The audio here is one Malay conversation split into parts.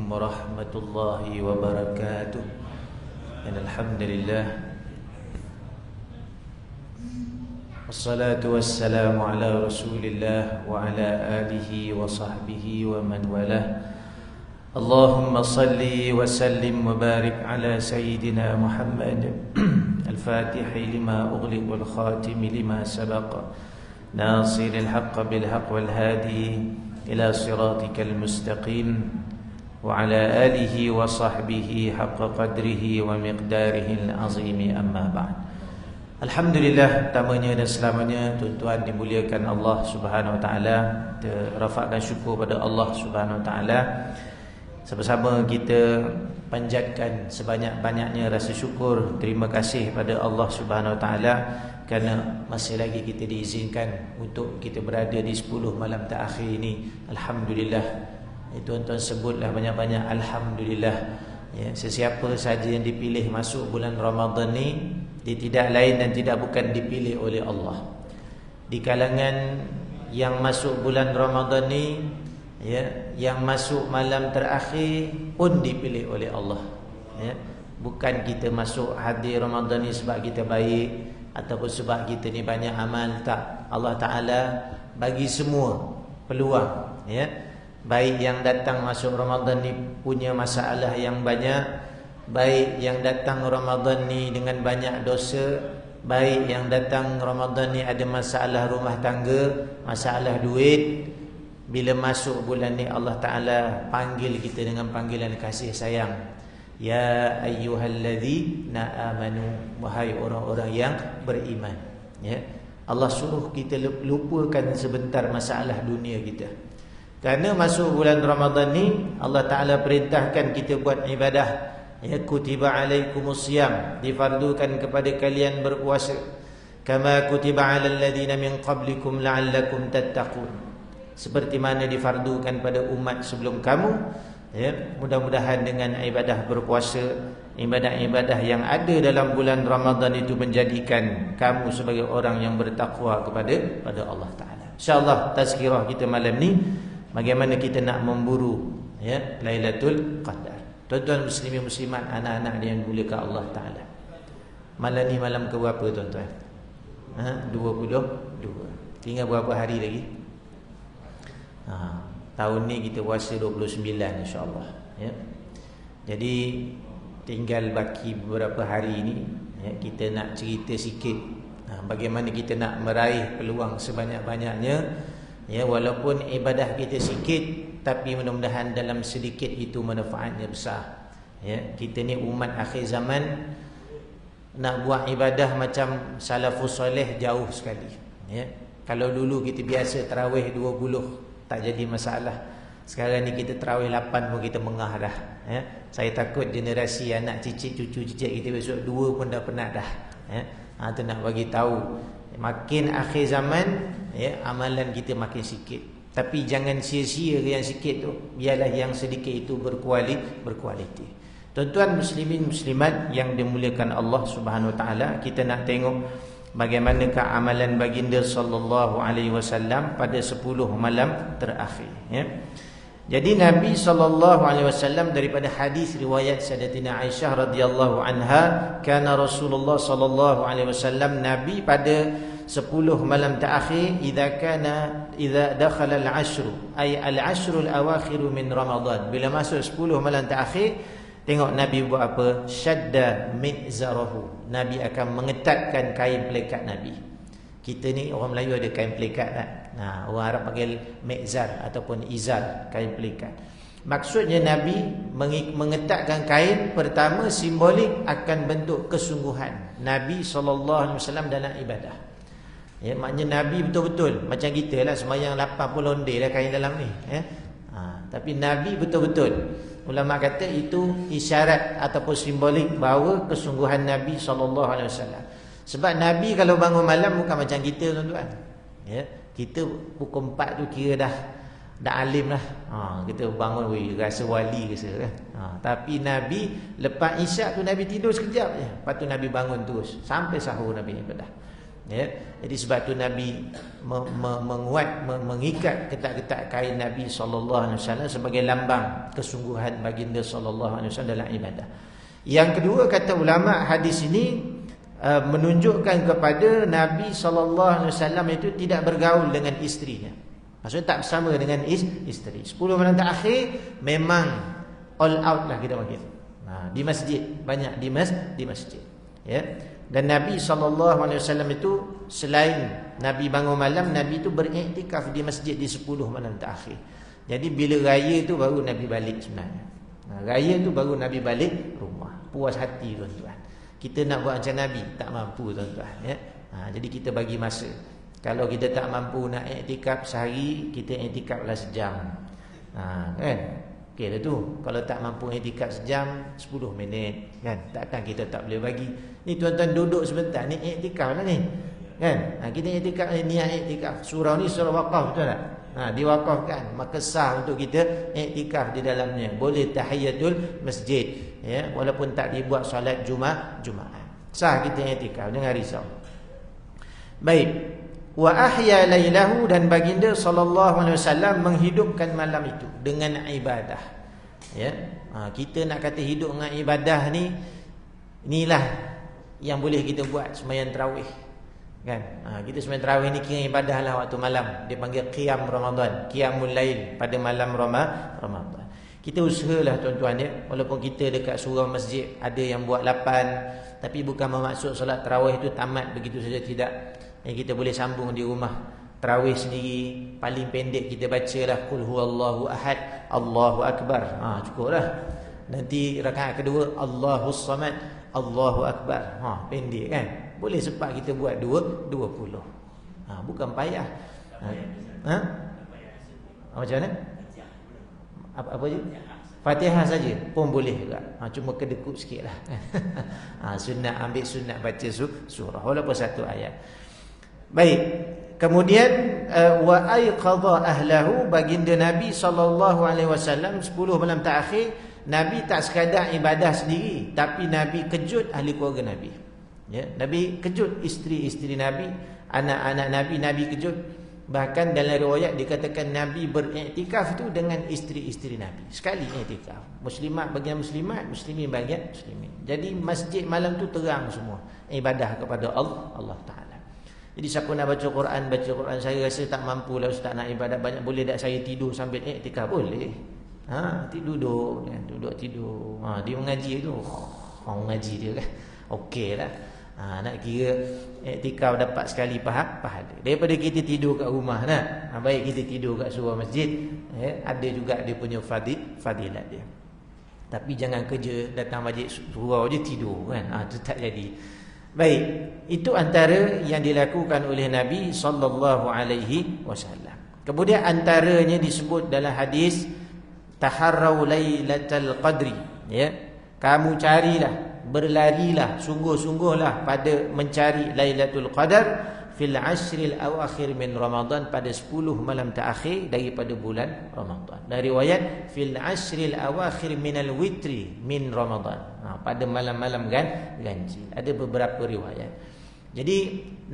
warahmatullahi wabarakatuh. Alhamdulillah, wassalatu wassalamu ala rasulillah wa ala alihi wa sahbihi wa man walah. Allahumma salli wa sallim wa barik ala sayyidina Muhammad al-fatihi lima ughliq wal khatimi lima sabaqa nasiril haqq bil haqq wal hadi ila siratikal mustaqim wa ala alihi wa sahbihi haqqa qadrihi wa miqdarihi al-azimi, amma ba'd. Alhamdulillah, pertamanya dan selamanya tuan-tuan dimuliakan Allah Subhanahu wa taala, kita rafakkan syukur pada Allah Subhanahu wa taala. Sama-sama kita panjatkan sebanyak-banyaknya rasa syukur, terima kasih pada Allah Subhanahu wa taala kerana masih lagi kita diizinkan untuk kita berada di 10 malam terakhir ini. Alhamdulillah. Tuan-tuan sebutlah banyak-banyak alhamdulillah. Ya, sesiapa saja yang dipilih masuk bulan Ramadan ni, dia tidak lain dan tidak bukan dipilih oleh Allah. Di kalangan yang masuk bulan Ramadan ni, ya, yang masuk malam terakhir pun dipilih oleh Allah. Ya, bukan kita masuk hadir Ramadan ni sebab kita baik ataupun sebab kita ni banyak amal, tak. Allah Taala bagi semua peluang, ya. Baik yang datang masuk Ramadan ni punya masalah yang banyak, baik yang datang Ramadan ni dengan banyak dosa, baik yang datang Ramadan ni ada masalah rumah tangga, masalah duit. Bila masuk bulan ni Allah Ta'ala panggil kita dengan panggilan kasih sayang. Ya ayyuhalladzina amanu, wahai orang-orang yang beriman. Ya, Allah suruh kita lupakan sebentar masalah dunia kita. Kerana masuk bulan Ramadan ni Allah Ta'ala perintahkan kita buat ibadah. Ya, kutiba alaikumusiyam, difardukan kepada kalian berpuasa. Kama kutiba alal ladina min qablikum la'allakum tattaqun, seperti mana difardukan pada umat sebelum kamu. Ya, mudah-mudahan dengan ibadah berpuasa, ibadah-ibadah yang ada dalam bulan Ramadan itu menjadikan kamu sebagai orang yang bertakwa kepada Allah Ta'ala. InsyaAllah tazkirah kita malam ni, bagaimana kita nak memburu, ya, Lailatul Qadar. Tuan-tuan muslimin muslimat, anak-anak yang dimuliakan Allah Ta'ala, malam ni malam ke berapa tuan-tuan? 22. Tinggal berapa hari lagi? Tahun ni kita puasa 29 insya-Allah, ya. Jadi tinggal baki beberapa hari ini, ya, kita nak cerita sikit bagaimana kita nak meraih peluang sebanyak-banyaknya. Ya, walaupun ibadah kita sikit, tapi mudah-mudahan dalam sedikit itu manfaatnya besar. Ya, kita ni umat akhir zaman, nak buat ibadah macam salafus soleh jauh sekali. Ya, kalau dulu kita biasa tarawih 20 tak jadi masalah. Sekarang ni kita tarawih 8 pun kita mengah dah. Ya, saya takut generasi anak cicit cucu cicit kita besok 2 pun dah penat dah. Ya, tu nak bagi tahu. Makin akhir zaman, ya, amalan kita makin sikit. Tapi jangan sia-sia yang sikit tu, biarlah yang sedikit itu berkualiti. Tuan-tuan muslimin muslimat yang dimuliakan Allah Subhanahu wa taala, kita nak tengok bagaimanakah amalan baginda sallallahu alaihi wasallam pada 10 malam terakhir, ya. Jadi Nabi sallallahu alaihi wasallam, daripada hadis riwayat Sayyidatina Aisyah radhiyallahu anha, kana Rasulullah sallallahu alaihi wasallam, Nabi pada 10 malam terakhir, idza dakhala al-'ashru, ay al-'ashru al-awakhir min Ramadan, bila masuk 10 malam terakhir, tengok Nabi buat apa? Syadda mi'zarahu, Nabi akan mengetatkan kain pelikat Nabi. Kita ni orang Melayu ada kain pelikat, tak? Orang Arab panggil mi'zar ataupun izar, kain pelikat. Maksudnya Nabi mengetatkan kain, pertama simbolik akan bentuk kesungguhan Nabi SAW dalam ibadah. Ya, maknanya Nabi betul-betul macam kita lah, sembahyang 80 onde lah kain dalam ni, ya. Tapi Nabi betul-betul, ulama kata itu isyarat ataupun simbolik bahawa kesungguhan Nabi SAW. Sebab Nabi kalau bangun malam bukan macam kita tuan-tuan, ya. Kita pukul 4 tu kira dah alim lah. Kita bangun, rasa wali rasa kan. Tapi Nabi lepas isyak tu Nabi tidur sekejap je, lepas tu Nabi bangun terus sampai sahur Nabi ibadah. Ya, jadi sebab tu Nabi mengikat ketat-ketat kain Nabi SAW sebagai lambang kesungguhan baginda SAW dalam ibadah. Yang kedua, kata ulama, hadis ini menunjukkan kepada Nabi SAW itu tidak bergaul dengan isterinya. Maksudnya tak bersama dengan isteri. 10 malam terakhir memang all out lah kita panggil. Di masjid, banyak di masjid. Ya. Dan Nabi SAW itu selain Nabi bangun malam, Nabi itu beriktikaf di masjid di 10 malam terakhir. Jadi bila raya itu baru Nabi balik sebenarnya. Raya itu baru Nabi balik rumah. Puas hati tuan-tuan. Kita nak buat macam Nabi, tak mampu tuan-tuan. Ya. Jadi kita bagi masa. Kalau kita tak mampu nak iktikaf sehari, kita iktikaflah sejam. Kan? Okey dah tu. Kalau tak mampu iktikaf sejam, 10 minit, kan? Takkan kita tak boleh bagi. Ni tuan-tuan duduk sebentar ni iktikaf lah ni. Kan? Kita iktikaf ni, niat iktikaf. Surau ni surau wakaf, betul tak? Diwakafkan, maka sah untuk kita iktikaf di dalamnya. Boleh tahiyatul masjid, ya, walaupun tak dibuat solat Jumaat. Sah kita iktikaf, jangan risau. Baik. Wa ahya lailahu, dan baginda sallallahu alaihi wasallam menghidupkan malam itu dengan ibadah. Ya. Kita nak kata hidup dengan ibadah ni, inilah yang boleh kita buat sembahyang tarawih. Kan? Kita sembahyang tarawih ni kira ibadah lah waktu malam. Dia panggil qiyam Ramadan, qiyamul lail pada malam Ramadan. Kita usahalah tuan-tuan ya, walaupun kita dekat surau masjid ada yang buat 8, tapi bukan bermaksud solat tarawih itu tamat begitu saja, tidak. Yang kita boleh sambung di rumah. Tarawih sendiri paling pendek kita bacalah qul huwallahu ahad, Allahu akbar. Cukuplah. Nanti rakaat kedua Allahus samad, Allahu akbar. Pendek kan? Boleh sempat kita buat 20. Bukan payah. Macam mana? Apa je? Fatihah saja pun boleh juga. Cuma kedekut sikitlah. Sunat, ambil sunat baca surah walaupun satu ayat. Baik. Kemudian wa aiqadha ahlahu, baginda Nabi SAW 10 malam terakhir Nabi tak sekadar ibadah sendiri, tapi Nabi kejut ahli keluarga Nabi. Ya, Nabi kejut isteri-isteri Nabi, anak-anak Nabi kejut. Bahkan dalam riwayat dikatakan Nabi beriktikaf tu dengan isteri-isteri Nabi. Sekali iktikaf. Muslimat bagian muslimat, muslimin bagian muslimin. Jadi masjid malam tu terang semua. Ibadah kepada Allah Ta'ala. Jadi siapa nak baca Quran, saya rasa tak mampu lah ustaz nak ibadat banyak. Boleh tak saya tidur sambil iktikaf? Boleh. Duduk tidur. Dia mengaji tu. Orang mengaji dia kan. Okey lah. Nak kira iktikaf dapat sekali pahala. Daripada kita tidur kat rumah nak. Baik kita tidur kat surau masjid, ada juga dia punya fadilat dia. Tapi jangan kerja datang masjid surau je tidur kan. Itu tak jadi. Baik, itu antara yang dilakukan oleh Nabi sallallahu alaihi wasallam. Kemudian antaranya disebut dalam hadis taharrau lailatul qadri, ya. Kamu carilah, berlarilah, sungguh-sungguhlah pada mencari Lailatul Qadar fil ashril awakhir min Ramadan, pada 10 malam terakhir daripada bulan Ramadan. Dari riwayat fil ashril awakhir minal witri min Ramadan, pada malam-malam ganjil. Ada beberapa riwayat. Jadi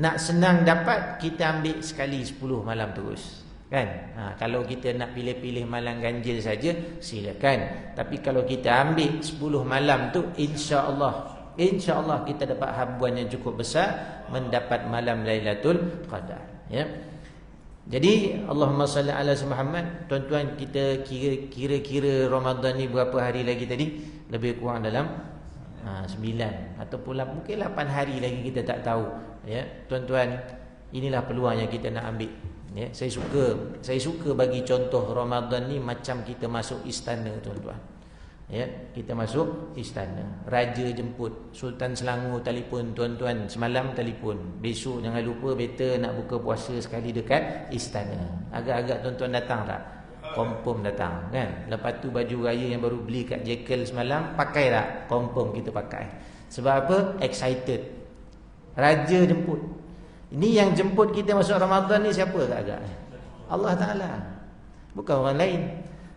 nak senang dapat, kita ambil sekali 10 malam terus. Kan? Kalau kita nak pilih-pilih malam ganjil saja, silakan. Tapi kalau kita ambil 10 malam tu, insya-Allah kita dapat habuan yang cukup besar, mendapat malam Lailatul Qadar, ya. Jadi Allahumma salli ala Muhammad. Tuan-tuan, kita kira-kira Ramadan ni berapa hari lagi tadi? Lebih kurang dalam 9 ataupun mungkin 8 hari lagi, kita tak tahu, ya. Tuan-tuan, inilah peluang yang kita nak ambil. Ya, saya suka bagi contoh Ramadan ni macam kita masuk istana, tuan-tuan. Ya, kita masuk istana. Raja jemput, Sultan Selangor telefon, tuan-tuan, semalam telefon. Besok jangan lupa better nak buka puasa sekali dekat istana. Agak-agak tuan-tuan datang tak? Confirm datang kan. Lepas tu baju raya yang baru beli kat Jekyll semalam, pakai tak? Confirm kita pakai. Sebab apa? Excited. Raja jemput. Ini yang jemput kita masuk Ramadan ni siapa agak-agak? Allah Ta'ala. Bukan orang lain.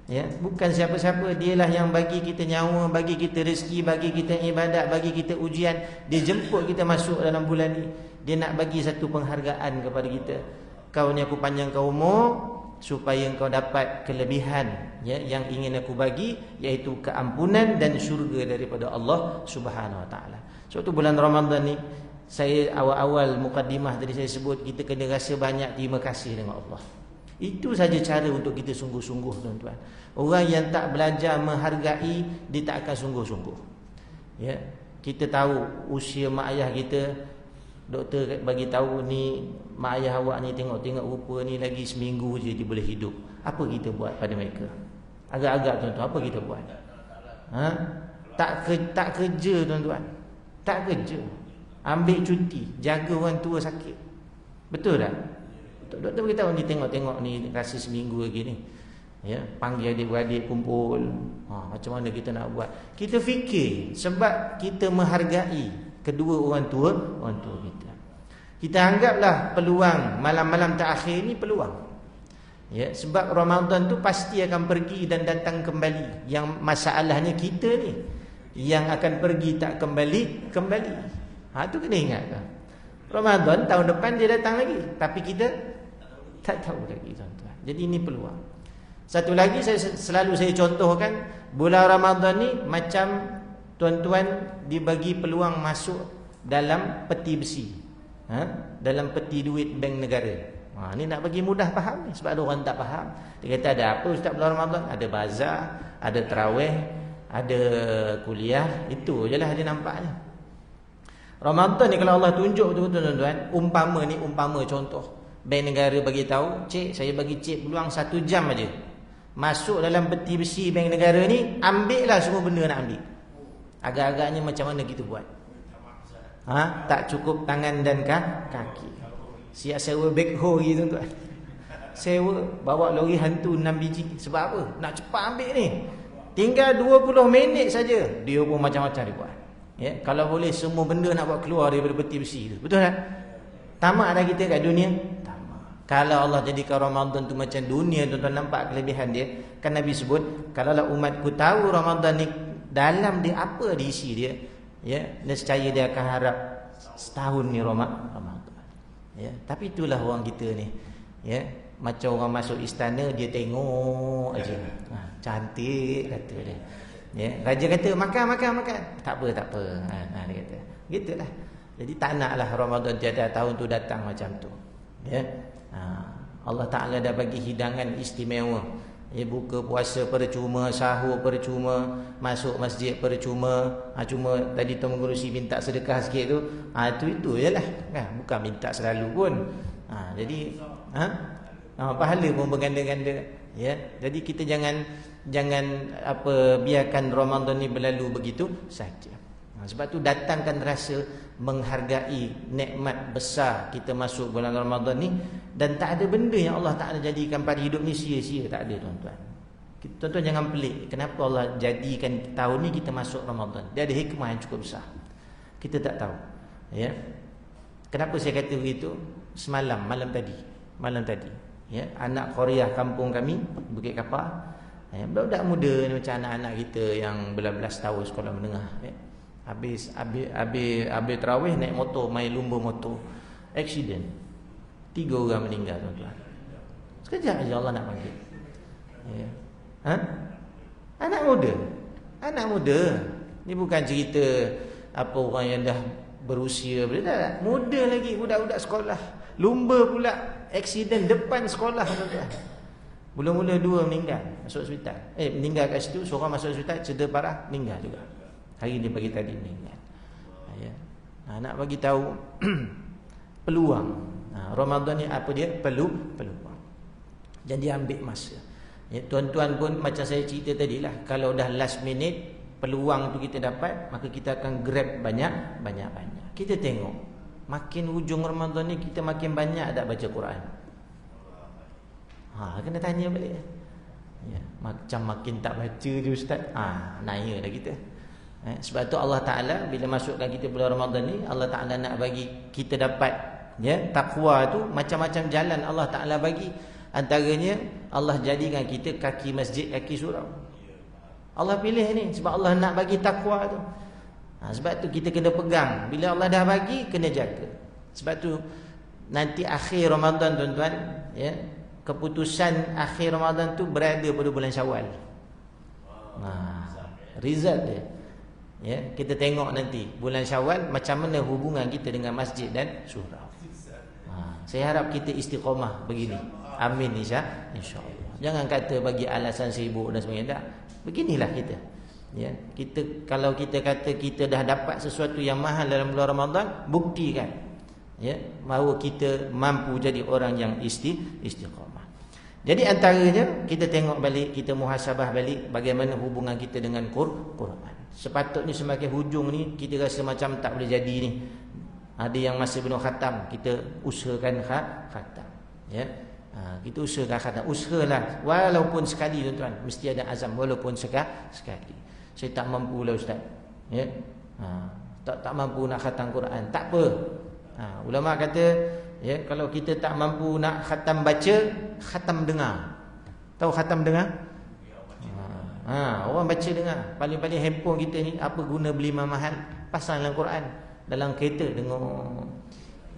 Ya, bukan siapa-siapa, dialah yang bagi kita nyawa, bagi kita rezeki, bagi kita ibadat, bagi kita ujian. Dia jemput kita masuk dalam bulan ni. Dia nak bagi satu penghargaan kepada kita. Kau ni aku panjang kau umur supaya kau dapat kelebihan, ya, yang ingin aku bagi, iaitu keampunan dan syurga daripada Allah Subhanahu Wa Taala. Suatu bulan Ramadan ni, saya awal-awal mukadimah tadi saya sebut, kita kena rasa banyak terima kasih dengan Allah. Itu saja cara untuk kita sungguh-sungguh, tuan-tuan. Orang yang tak belajar menghargai, dia tak akan sungguh-sungguh. Ya, kita tahu usia mak ayah kita, doktor bagi tahu ni mak ayah awak ni tengok-tengok rupa ni lagi seminggu je dia boleh hidup. Apa kita buat pada mereka? Agak-agak, tuan-tuan, apa kita buat? Tak kerja, tuan-tuan. Tak kerja. Ambil cuti, jaga orang tua sakit. Betul tak? Doktor beritahu ni tengok-tengok ni rasa seminggu lagi ni. Ya, panggil adik-beradik kumpul. Macam mana kita nak buat? Kita fikir sebab kita menghargai kedua orang tua kita. Kita anggaplah peluang malam-malam terakhir ni peluang. Ya, sebab Ramadan tu pasti akan pergi dan datang kembali. Yang masalahnya kita ni yang akan pergi tak kembali. Tu kena ingat kan. Ramadan tahun depan dia datang lagi, tapi kita tak tahu lagi, tuan-tuan. Jadi ini peluang. Satu lagi selalu saya contohkan, bulan Ramadan ni macam tuan-tuan dibagi peluang masuk dalam peti besi. Dalam peti duit bank negara. Ni nak bagi mudah faham ni, sebab ada orang tak faham. Dia kata ada apa ustaz bulan Ramadan? Ada bazar, ada tarawih, ada kuliah, itu je lah dia nampaknya. Ramadan ni kalau Allah tunjuk betul-betul, tuan-tuan, umpama contoh. Bank negara bagi tahu, cik, saya bagi cik peluang 1 jam aja. Masuk dalam peti besi bank negara ni, ambil lah semua benda nak ambil. Agak-agaknya macam mana kita buat? Tak cukup tangan dan kaki. Siap sewa backhoe lagi, tuan-tuan. Sewa, bawa lori hantu 6 biji. Sebab apa? Nak cepat ambil ni. Tinggal 20 minit saja. Dia pun macam-macam dia buat. Ya, kalau boleh semua benda nak buat keluar daripada peti besi tu. Betul tak? Tamak dah kita kat dunia. Kalau Allah jadikan Ramadan tu macam dunia, tuan-tuan, nampak kelebihan dia. Kan Nabi sebut, kalaulah umatku tahu Ramadan ni dalam dia apa diisi dia, ya, nescaya dia akan harap setahun ni Ramadan. Ya, tapi itulah orang kita ni. Ya, macam orang masuk istana dia tengok aja. Cantik kata dia. Ya, raja kata makan. Tak apa. Dia kata. Gitulah. Jadi tak naklah Ramadan tiada tahun tu datang macam tu. Ya. Allah Ta'ala dah bagi hidangan istimewa. Ya, buka puasa percuma, sahur percuma, masuk masjid percuma. Cuma tadi Tuan Mengurusi minta sedekah sikit tu. Itu jelah. Bukan minta selalu pun. Jadi pahala pun berganda-ganda. Ya. Jadi kita jangan biarkan Ramadan ni berlalu begitu saja. Sebab tu datangkan rasa menghargai nikmat besar kita masuk bulan Ramadan ni, dan tak ada benda yang Allah Ta'ala jadikan pada hidup ni sia-sia, tak ada, tuan-tuan. Tuan-tuan jangan pelik kenapa Allah jadikan tahun ni kita masuk Ramadan. Dia ada hikmah yang cukup besar. Kita tak tahu. Ya. Kenapa saya kata begitu? Malam tadi, ya, anak Korea kampung kami Bukit Kapar, budak muda ni, macam anak-anak kita yang belas-belas tahun sekolah menengah, ya. Habis tarawih naik motor, main lumba motor, accident, 3 orang meninggal, tuan-tuan. Sekejap aja Allah nak panggil. Ya. Anak muda. Ni bukan cerita apa orang yang dah berusia, tak. Muda lagi, budak-budak sekolah. Lumba pula, accident depan sekolah, tuan-tuan. Mula-mula 2 meninggal, masuk hospital. Meninggal kat situ, seorang masuk hospital cedera parah, meninggal juga. Hari ni pagi tadi meninggal. Ya. Nak bagi tahu peluang. Ramadan ni apa dia? Peluang. Jadi ambil masa. Ya, tuan-tuan pun macam saya cerita tadilah, kalau dah last minute peluang tu kita dapat, maka kita akan grab banyak. Kita tengok, makin hujung Ramadan ni kita makin banyak tak baca Quran. Kena tanya balik. Ya, macam makin tak baca je ustaz. Naya dah kita. Sebab tu Allah Ta'ala bila masukkan kita bulan Ramadan ni, Allah Ta'ala nak bagi kita dapat, ya, takwa tu macam-macam jalan Allah Ta'ala bagi. Antaranya Allah jadikan kita kaki masjid, kaki surau. Allah pilih ni sebab Allah nak bagi takwa tu. Sebab tu kita kena pegang. Bila Allah dah bagi, kena jaga. Sebab tu nanti akhir Ramadan tuan-tuan, ya, keputusan akhir Ramadan tu berada pada bulan Syawal. Result dia. Ya, kita tengok nanti bulan Syawal macam mana hubungan kita dengan masjid dan surau. Saya harap kita istiqamah begini. Amin insya-Allah. Jangan kata bagi alasan sibuk dan sebagainya. Tak. Beginilah kita. Ya, kalau kita kata kita dah dapat sesuatu yang mahal dalam bulan Ramadan, buktikan ya bahawa kita mampu jadi orang yang istiqamah. Jadi antaranya kita tengok balik, kita muhasabah balik bagaimana hubungan kita dengan Quran. Sepatutnya semakin hujung ni kita rasa macam tak boleh jadi ni. Ada yang masih belum khatam, kita usahakan khatam. Ya. Kita usahakan khatam. Usahalah walaupun sekali tuan-tuan, mesti ada azam walaupun sekali. Saya tak mampu lah ustaz. Ya. Tak mampu nak khatam Quran. Tak apa. Ulama kata ya, kalau kita tak mampu nak khatam baca, khatam dengar. Tahu khatam dengar? Orang baca dengar. Paling-paling handphone kita ni apa guna beli mahal? Pasang dalam Quran, dalam kereta dengar.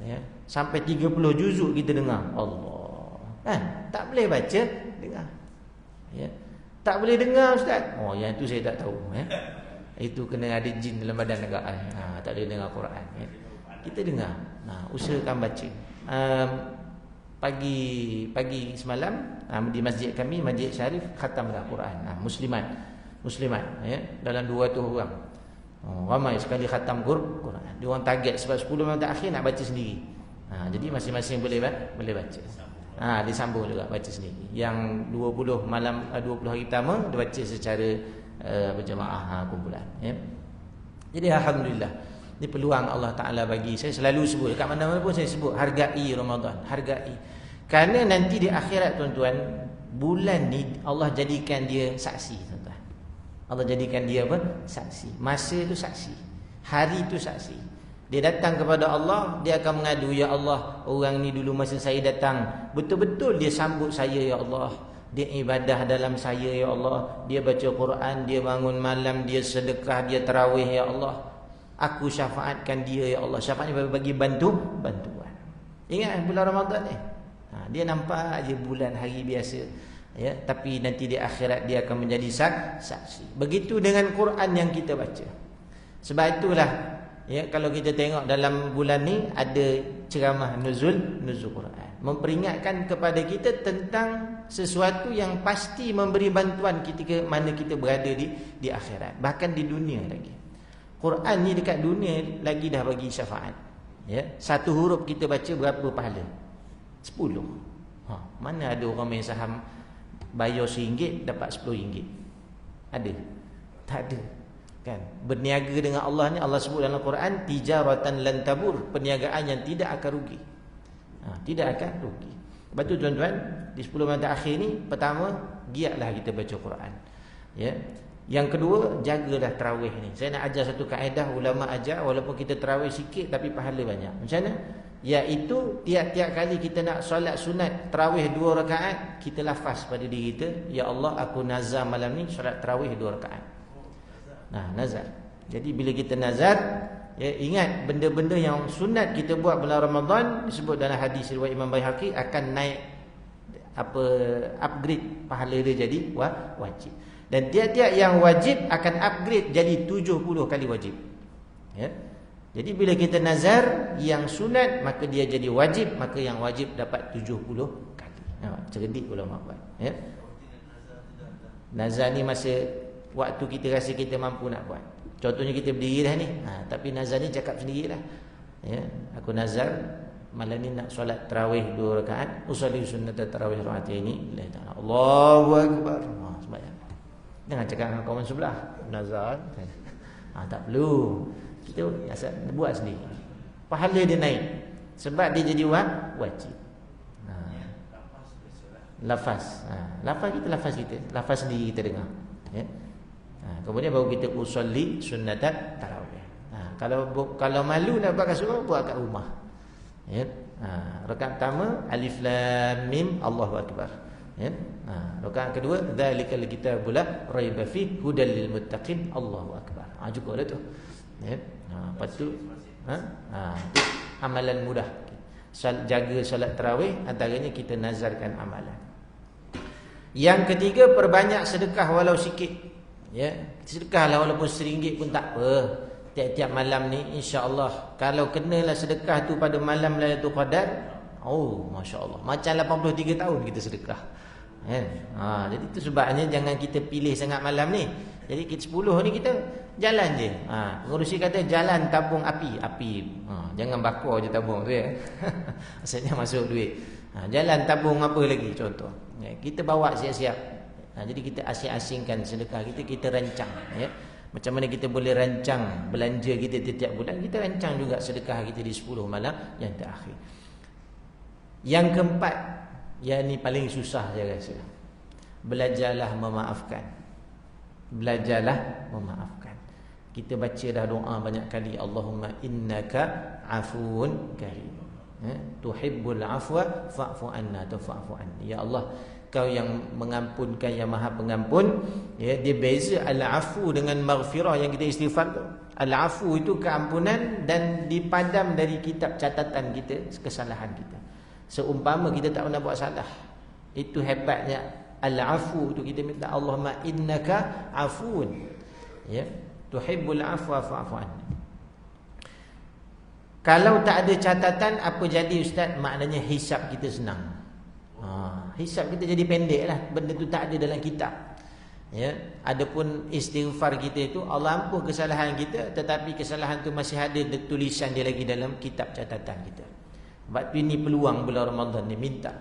Ya, sampai 30 juzuk kita dengar. Allah. Tak boleh baca, dengar. Ya. Tak boleh dengar ustaz. Yang tu saya tak tahu ya. Itu kena ada jin dalam badan agak. Tak boleh dengar Quran ya. Kita dengar. Usahakan baca. Pagi semalam di masjid kami, Masjid Syarif, khatamlah Quran. Muslimat ya, dalam 200 orang. Ramai sekali khatam Quran. Dia orang target sebab 10 malam terakhir nak baca sendiri. Jadi masing-masing boleh baca. Disambung juga baca sendiri. Yang 20 malam 20 hari pertama dia baca secara berjemaah kumpulan ya. Jadi alhamdulillah. Ini peluang Allah Ta'ala bagi. Saya selalu sebut, dekat mana-mana pun saya sebut, hargai Ramadan, hargai. Kerana nanti di akhirat tuan-tuan, bulan ni Allah jadikan dia saksi tuan-tuan. Allah jadikan dia apa? Saksi. Masa itu saksi, hari itu saksi. Dia datang kepada Allah, dia akan mengadu, ya Allah, orang ni dulu masa saya datang betul-betul dia sambut saya ya Allah. Dia ibadah dalam saya ya Allah. Dia baca Quran, dia bangun malam, dia sedekah, dia tarawih ya Allah. Aku syafaatkan dia ya Allah. Syafaat ni bagi bantuan. Ingat bulan Ramadan ni. Dia nampak aja bulan hari biasa ya, tapi nanti di akhirat dia akan menjadi saksi. Begitu dengan Quran yang kita baca. Sebab itulah ya, kalau kita tengok dalam bulan ni ada ceramah nuzul Quran, memperingatkan kepada kita tentang sesuatu yang pasti memberi bantuan ketika mana kita berada di akhirat, bahkan di dunia lagi. Quran ni dekat dunia lagi dah bagi syafaat. Ya, satu huruf kita baca berapa pahala? 10. Mana ada orang main saham bayar RM1 dapat RM10? Ada? Tak ada. Kan? Berniaga dengan Allah ni Allah sebut dalam Quran tijaratan lan tabur, perniagaan yang tidak akan rugi. Tidak akan rugi. Sebab tu tuan-tuan, di 10 malam terakhir ni, pertama, giatlah kita baca Quran. Ya. Yang kedua, jagalah tarawih ni. Saya nak ajar satu kaedah, ulama ajar, walaupun kita tarawih sikit tapi pahala banyak. Macam mana? Iaitu tiap-tiap kali kita nak solat sunat tarawih 2 rakaat, kita lafaz pada diri kita, ya Allah, aku nazar malam ni solat tarawih 2 rakaat. Nazar. Jadi bila kita nazar, ya, ingat benda-benda yang sunat kita buat bulan Ramadan disebut dalam hadis riwayat Imam Baihaqi akan naik upgrade pahala dia jadi wajib. Dan tiap-tiap yang wajib akan upgrade jadi 70 kali wajib. Ya. Jadi bila kita nazar yang sunat, maka dia jadi wajib, maka yang wajib dapat 70 kali. Cerdik ulama buat. Ya. Nazar ni masa waktu kita rasa kita mampu nak buat. Contohnya kita berdiri dah ni, tapi nazar ni cakap sendirilah. Ya, aku nazar malam ni nak solat tarawih 2 rakaat, usolli sunnat tarawih rakaat ini. Allahu akbar. Sembahyang. Jangan cakap dengan kawan sebelah. Nazar. Tak perlu. Kita asal buat sendiri. Pahala dia naik sebab dia jadi wajib. Lafaz. Lafaz kita. Lafaz sendiri kita dengar. Ya. Kemudian baru kita usolli sunnatat tarawih. Kalau malu nak buat kat surau, buat kat rumah. Ya. Rakaat pertama alif lam mim Allahu akbar. Ya. Rakaat kedua dzalikal kitabul la raiba fi hudal lil muttaqin Allahu akbar. Cukup dah tu. Ya. Lepas tu tu amalan mudah. Jaga solat tarawih, antaranya kita nazarkan amalan. Yang ketiga, perbanyak sedekah walau sikit. Ya, sedekahlah walaupun RM1 pun tak apa. Tiap-tiap malam ni insya-Allah kalau kenalah sedekah tu pada malam Lailatul Qadar, masya-Allah, macam 83 tahun kita sedekah. Kan? Jadi itu sebabnya jangan kita pilih sangat malam ni. Jadi kita 10 ni kita jalan je. Pengurusi kata jalan tabung api. Jangan bakar je tabung tu ya. Maksudnya masuk duit. Jalan tabung apa lagi contoh. Ya, kita bawa siap-siap. Jadi kita asing-asingkan sedekah kita rancang ya. Macam mana kita boleh rancang belanja kita setiap bulan, kita rancang juga sedekah kita di 10 malam yang terakhir. Yang keempat, yang ni paling susah saya rasa. Belajarlah memaafkan. Belajarlah memaafkan. Kita baca dah doa banyak kali, Allahumma innaka afuun karim. Tuhibbul afwa fa'fu anna atau fa'fu anni. Ya Allah, Kau yang mengampunkan, yang Maha Pengampun. Ya, dia beza al-afu dengan maghfirah yang kita istighfar tu. Al-afu itu keampunan dan dipadam dari kitab catatan kita kesalahan kita. Seumpama kita tak pernah buat salah. Itu hebatnya al-afu tu, kita minta Allahumma innaka afuun. Ya, tuhibbul afwa fa'fu anni. Kalau tak ada catatan, apa jadi ustaz? Maknanya hisab kita senang. Hisab kita jadi pendek lah. Benda tu tak ada dalam kitab. Ya, adapun istighfar kita itu Allah ampun kesalahan kita, tetapi kesalahan tu masih ada tulisan dia lagi dalam kitab catatan kita. Sebab tu ini peluang bulan Ramadan ni minta.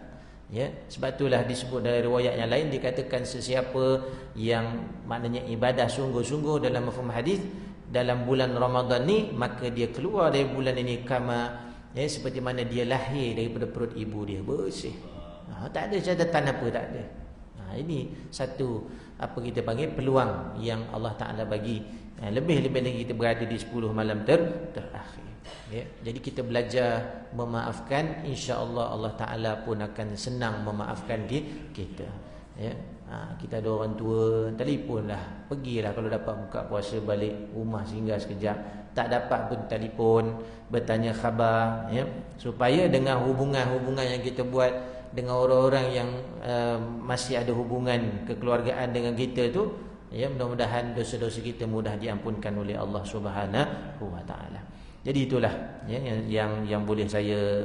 Ya, sebab itulah disebut dari riwayat yang lain, dikatakan sesiapa yang maknanya ibadah sungguh-sungguh dalam mafhum hadis dalam bulan Ramadan ni, maka dia keluar dari bulan ini kama, ya, seperti mana dia lahir daripada perut ibu dia, bersih. Tak ada catatan apa, tak ada. Ini satu apa kita panggil peluang yang Allah Ta'ala bagi. Lebih-lebih lagi kita berada di 10 malam terakhir. Ya, jadi kita belajar memaafkan, insya-Allah Allah Ta'ala pun akan senang memaafkan kita. Ya. Kita ada orang tua, telefonlah, pergilah kalau dapat buka puasa balik rumah singgah sekejap. Tak dapat pun telefon, bertanya khabar, ya, supaya dengan hubungan-hubungan yang kita buat dengan orang-orang yang masih ada hubungan kekeluargaan dengan kita tu, ya, mudah-mudahan dosa-dosa kita mudah diampunkan oleh Allah Subhanahu wa taala. Jadi itulah ya, yang boleh saya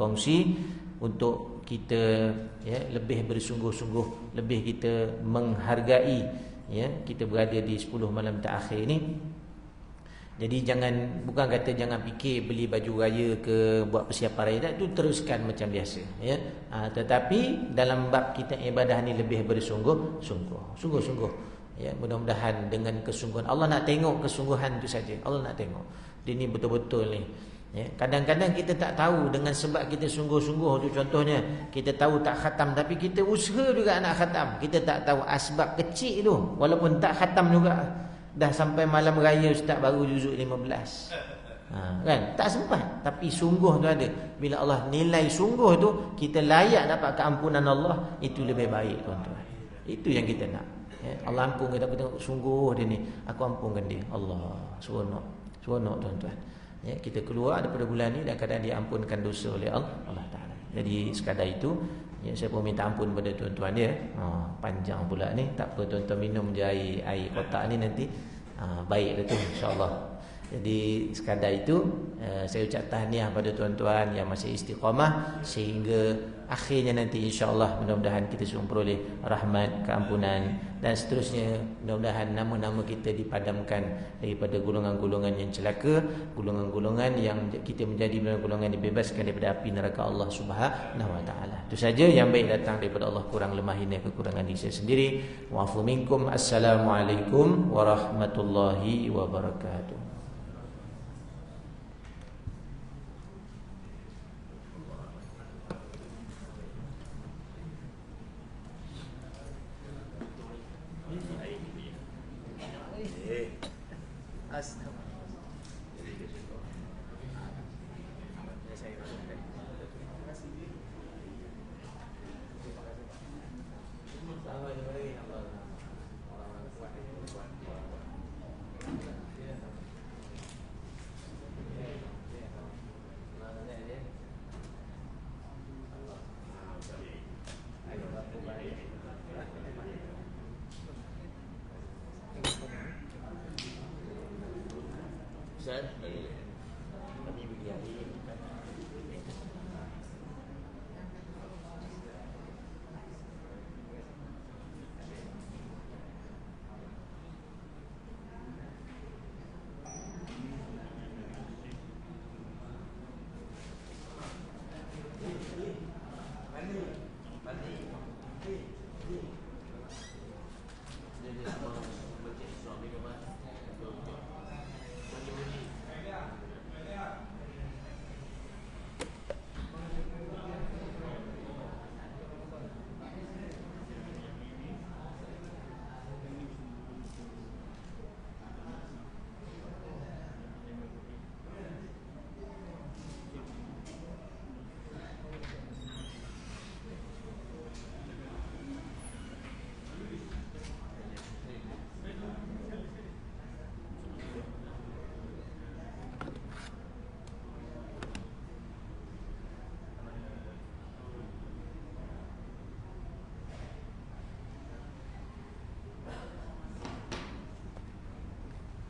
kongsi untuk kita, ya, lebih bersungguh-sungguh, lebih kita menghargai, ya, kita berada di 10 malam terakhir ni. Jadi bukan kata jangan fikir beli baju raya ke buat persiapan raya, tak, itu teruskan macam biasa, ya. Tetapi dalam bab kita ibadah ni lebih bersungguh-sungguh. Ya, mudah-mudahan dengan kesungguhan, Allah nak tengok kesungguhan tu saja. Allah nak tengok dia ni betul-betul ni. Ya, kadang-kadang kita tak tahu dengan sebab kita sungguh-sungguh tu, contohnya kita tahu tak khatam tapi kita usaha juga nak khatam. Kita tak tahu asbab kecil tu, walaupun tak khatam juga. Dah sampai malam raya ustaz baru juzuk 15. Kan? Tak sempat, tapi sungguh tu ada. Bila Allah nilai sungguh tu, kita layak dapat keampunan Allah, itu lebih baik tuan-tuan. Itu yang kita nak. Ya, Allah ampun kita tengok sungguh dia ni, aku ampunkan dia. Allah, seronok tuan-tuan. Ya, kita keluar daripada bulan ni dan kadang diampunkan dosa oleh Allah Ta'ala. Jadi sekadar itu, ya, saya pun minta ampun pada tuan-tuan dia. Panjang pula ni. Tak apa, tuan-tuan minum je air kotak ni nanti. Baik dah tu, insya-Allah. Jadi sekadar itu, saya ucap tahniah pada tuan-tuan yang masih istiqamah sehingga akhirnya nanti insya-Allah mudah-mudahan kita semua peroleh rahmat, keampunan dan seterusnya. Mudah-mudahan nama-nama kita dipadamkan daripada golongan-golongan yang celaka, golongan-golongan yang kita menjadi golongan yang dibebaskan daripada api neraka Allah Subhanahu wa taala. Itu saja yang baik datang daripada Allah, kurang lemah hina kekurangan diri saya sendiri. Wa'fu minkum. Assalamualaikum warahmatullahi wabarakatuh. Astaga. Ustaz?